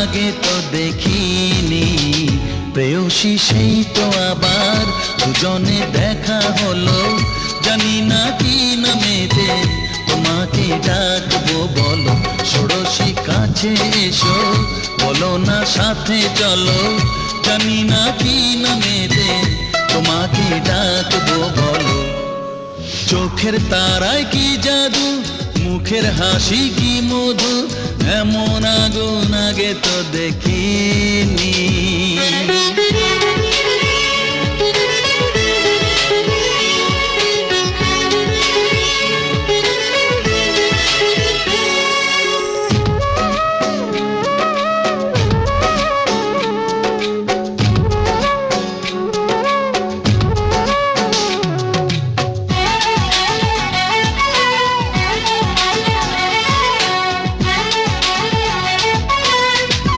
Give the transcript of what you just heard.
আগে তো দেখিনি প্রেয়সী, সেই তো আবার দুজনে দেখা হলো। জানি না কি নামেতে তোমাকে ডাকবো, বলো ষোড়শী কাছে এসো, বলো না সাথে চলো। জানি না কি নামেতে তোমাকে ডাকবো, বলো। চোখের তারায় কি জাদু, মুখের হাসি কি মধু, এমন আগুন আগে তো দেখিনি।